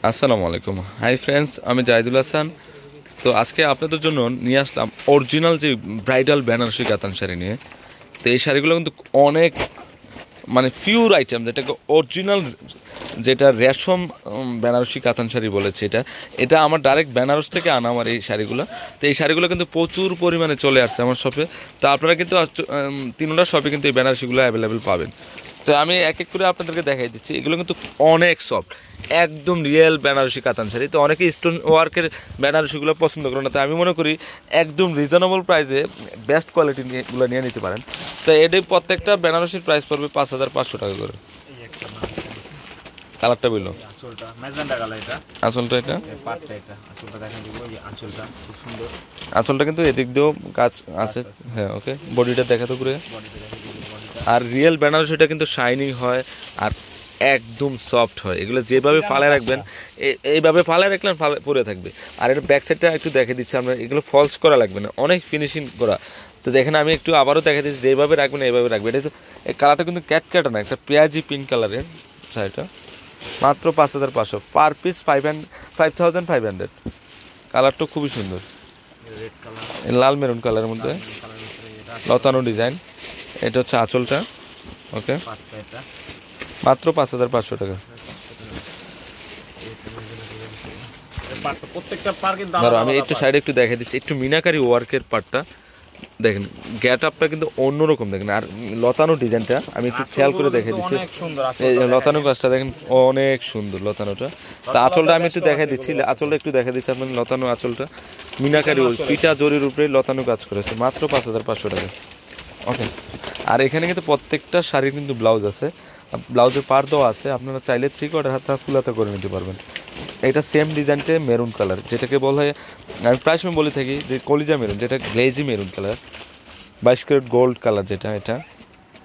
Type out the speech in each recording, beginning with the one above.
আসসালামু আলাইকুম। Hi friends, আমি জাহিদুল হাসান। তো আজকে আপনাদের জন্য নিয়ে আসলাম অরিজিনাল যে ব্রাইডাল বেনারসি কাতান শাড়ি নিয়ে। তো এই শাড়িগুলো কিন্তু অনেক পিওর আইটেম, যেটাকে অরিজিনাল, যেটা রেশম বেনারসি কাতান শাড়ি বলেছে। এটা এটা আমার ডাইরেক্ট বেনারস থেকে আনা আমার এই শাড়িগুলো। তো এই শাড়িগুলো কিন্তু প্রচুর পরিমাণে চলে আসছে আমার শপে। তো আপনারা কিন্তু তিনটা শপে কিন্তু এই বেনারসিগুলো অ্যাভেলেবেল পাবেন। তো আমি এক এক করে আপনাদেরকে দেখাই দিচ্ছি। এগুলো কিন্তু অনেক সফট, একদম রিয়েল বেনারসি কাতান শাড়ি। তো অনেকে স্টোন ওয়ার্কের বেনারসিগুলো পছন্দ করে না, তো আমি মনে করি একদম রিজনেবল প্রাইসে বেস্ট কোয়ালিটি নিয়েগুলো নিয়ে নিতে পারেন। তো এটাই প্রত্যেকটা বেনারসির প্রাইস পড়বে 5,500 টাকা করে। কালারটা বললো আঁচলটা, এটা আঁচলটা কিন্তু এদিক দিয়েও কাজ আছে। হ্যাঁ, ওকে, বডিটা দেখাতে ঘুরে। আর রিয়েল বেনারসিটা কিন্তু শাইনিং হয় আর একদম সফট হয়। এগুলো যেভাবে ফালায় রাখবেন, এইভাবে ফালায় রাখলেন পরে থাকবে। আর এটা ব্যাক সাইডটা একটু দেখে দিচ্ছি আমরা, এগুলো ফলস করা লাগবে না, অনেক ফিনিশিং করা। তো দেখেন আমি একটু আবারও দেখে দিচ্ছি, যেভাবে রাখবেন এইভাবে রাখবেন। এটা তো এই কালারটা কিন্তু ক্যাটক্যাটা না, একটা পেঁয়াজি পিঙ্ক কালারের শাড়িটা। মাত্র 5,500 পার পিস, 5,500। কালারটা খুবই সুন্দর, লাল মেরুন কালারের মধ্যে লতানো ডিজাইন। এটা হচ্ছে আঁচলটা। ওকে, মাত্র 5,500 টাকা। ধরো আমি একটু সাইডে একটু দেখে দিচ্ছি, একটু মিনাকারি ওয়ার্কের পার্টটা দেখেন, গেট আপটা কিন্তু অন্যরকম দেখেন। আর লতানো ডিজাইনটা আমি একটু খেয়াল করে দেখে দিচ্ছি, এই লতানো কাজটা দেখেন অনেক সুন্দর লতানোটা। তা আঁচলটা আমি একটু দেখে দিচ্ছি, আঁচলটা একটু দেখে দিচ্ছি আপনার। লতানো আঁচলটা মিনাকারি পিটা জরির উপরে লতানো কাজ করেছে, মাত্র 5,500 টাকা। ওকে, আর এখানে কিন্তু প্রত্যেকটা শাড়ির কিন্তু ব্লাউজ আছে, ব্লাউজের পার দেওয়া আছে। আপনারা চাইলে 3/4 হাতা ফুল হাতা করে নিতে পারবেন। এটা সেম ডিজাইনটা মেরুন কালার, যেটাকে বলা হয়, আমি প্রায় সময় বলে থাকি যে কলিজা মেরুন, যেটা glazy maroon colour, 22 carat gold colour যেটা। এটা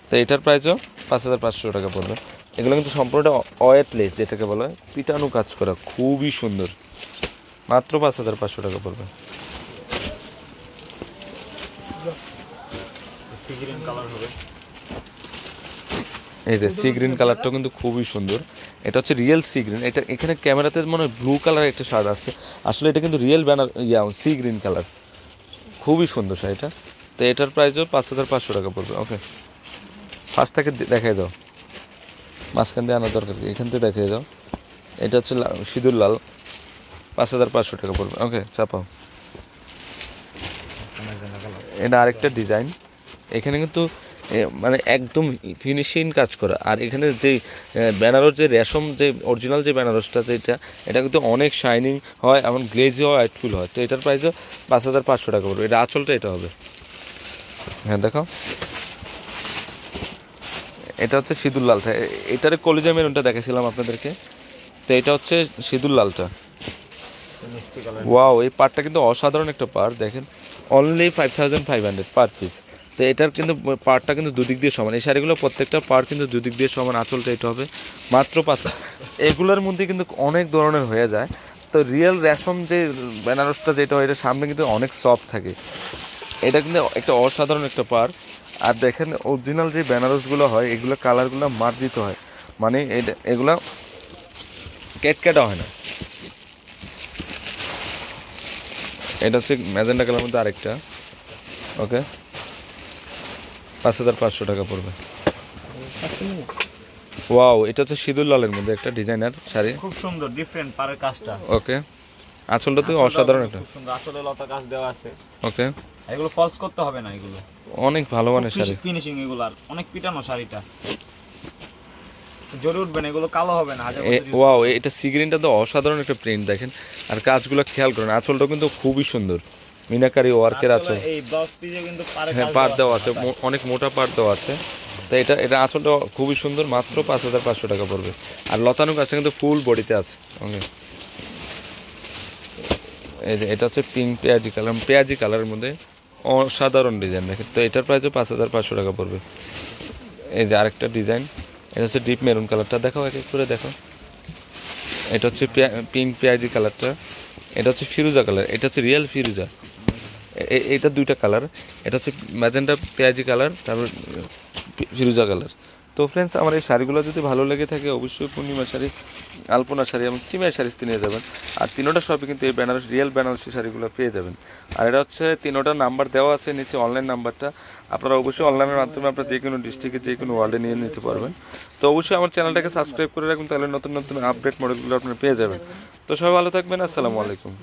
তো এটার প্রাইসও 5,500 টাকা পড়বে। এগুলো কিন্তু সম্পূর্ণটা ওয়েটলেস, যেটাকে বলা হয় পিটানো কাজ করা, খুবই সুন্দর, মাত্র 5,500 টাকা পড়বে। এই যে সি গ্রিন কালারটাও কিন্তু খুবই সুন্দর। এটা হচ্ছে রিয়েল সি গ্রিন। এটা এখানে ক্যামেরাতে মনে হয় ব্লু কালার একটা শার্ট আসছে, আসলে এটা কিন্তু real banner sea green colour, খুবই সুন্দর শাড়িটা। তো এটার প্রাইসও 5,500 টাকা পড়বে। ওকে, ফার্স্ট থেকে দেখাই যাও, মাঝখান দিয়ে আনার দরকার, এখান থেকে দেখাই যাও। এটা হচ্ছে সিঁদুর লাল, 5,500 টাকা পড়বে। ওকে, চাপাও। এটা আরেকটা ডিজাইন, এখানে কিন্তু একদম ফিনিশিং কাজ করা। আর এখানে যে বেনারস, যে রেশম, যে অরিজিনাল যে বেনারসটা, যেটা এটা কিন্তু অনেক শাইনিং হয়, এমন গ্লেজি হয়, হোয়াইটফুল হয়। তো এটার প্রাইসও 5,500 টাকা পড়বে। এটা আঁচলটা এটা হবে। হ্যাঁ দেখো, এটা হচ্ছে সিঁদুর লালটা। এটার কলিজা মেরুনটা দেখেছিলাম আপনাদেরকে। তো এটা হচ্ছে সিঁদুর লালটা। ওয়াও, এই পার্টটা কিন্তু অসাধারণ একটা পার্ট দেখেন, অনলি 5,500 পার পিস। তো এটার কিন্তু পার্টটা কিন্তু দুদিক দিয়ে সমান। এই শাড়িগুলো প্রত্যেকটা পার্ট কিন্তু দুদিক দিয়ে সমান। আঁচলটা এটা হবে, মাত্র 5। এগুলোর মধ্যে কিন্তু অনেক ধরনের হয়ে যায়। তো রিয়েল রেশম যে বেনারসটা যেটা হয়, এটা সামনে কিন্তু অনেক সফট থাকে। এটা কিন্তু একটা অসাধারণ একটা পার্ট। আর দেখেন অরিজিনাল যে বেনারসগুলো হয়, এগুলো কালারগুলো মার্জিত হয়, এগুলো ক্যাটক্যাটা হয় না। এটা হচ্ছে ম্যাজেন্ডা কালার মধ্যে আরেকটা। ওকে, 5,500 টাকা পড়বে। ওয়াও, এটা হচ্ছে সিঁদুর লালের মধ্যে একটা ডিজাইনার শাড়ি, খুব সুন্দর, ডিফারেন্ট পাড়ের কাজটা। ওকে, আঁচলটা তো অসাধারণ একটা, খুব সুন্দর আসলে লতা কাজ দেওয়া আছে। ওকে, এগুলো ফলস করতে হবে না, এগুলো অনেক ভালো মানের শাড়ি, ফিনিশিং। এগুলো আর অনেক পিটানো শাড়িটা, জোরে উঠবে না, এগুলো কালো হবে না। ওয়াও, এটা সি গ্রিনটা তো অসাধারণ একটা প্রিন্ট দেখেন। আর কাজগুলো খেয়াল করেন, আঁচলটা কিন্তু খুবই সুন্দর, মিনাকারি ওয়ার্কের আঁচল। এই ব্লাউজ পিসে কিন্তু হ্যাঁ, পাড় দেওয়া আছে, অনেক মোটা পাড় দেওয়া আছে। তো এটা আঁচলটা খুবই সুন্দর, মাত্র 5,500 টাকা পড়বে। আর লতানো কাজটা কিন্তু ফুল বডিতে আছে। ওকে, এই যে এটা হচ্ছে পিঙ্ক পেঁয়াজি কালারের মধ্যে অসাধারণ ডিজাইন দেখেন। তো এটার প্রাইসও 5,500 টাকা পড়বে। এই যে আরেকটা ডিজাইন, এটা হচ্ছে ডিপ মেরুন কালারটা, দেখাও এক এক করে দেখো। এটা হচ্ছে পিঙ্ক পেঁয়াজি কালারটা। এটা হচ্ছে ফিরোজা কালার, এটা হচ্ছে রিয়েল ফিরোজা। এটা দুইটা কালার, এটা হচ্ছে ম্যাজেন্টা পেঁয়াজি কালার, তারপর ফিরোজা কালার। তো ফ্রেন্ডস, আমার এই শাড়িগুলো যদি ভালো লেগে থাকে অবশ্যই পূর্ণিমা শাড়ি, আলপনা শাড়ি এবং সিমাই শাড়িতে নিয়ে যাবেন। আর তিনোটা শপে কিন্তু এই বেনারস রিয়েল বেনারসি শাড়িগুলো পেয়ে যাবেন। আর এটা হচ্ছে তিনোটা নাম্বার দেওয়া আছে নিচে, অনলাইন নাম্বারটা। আপনারা অবশ্যই অনলাইনের মাধ্যমে আপনারা যে কোনো ডিস্ট্রিক্টে যে কোনো ওয়ার্ল্ডে নিয়ে নিতে পারবেন। তো অবশ্যই আমার চ্যানেলটাকে সাবস্ক্রাইব করে রাখুন, তাহলে নতুন নতুন আপডেট মডেলগুলো আপনারা পেয়ে যাবেন। তো সবাই ভালো থাকবেন, আসসালামু আলাইকুম।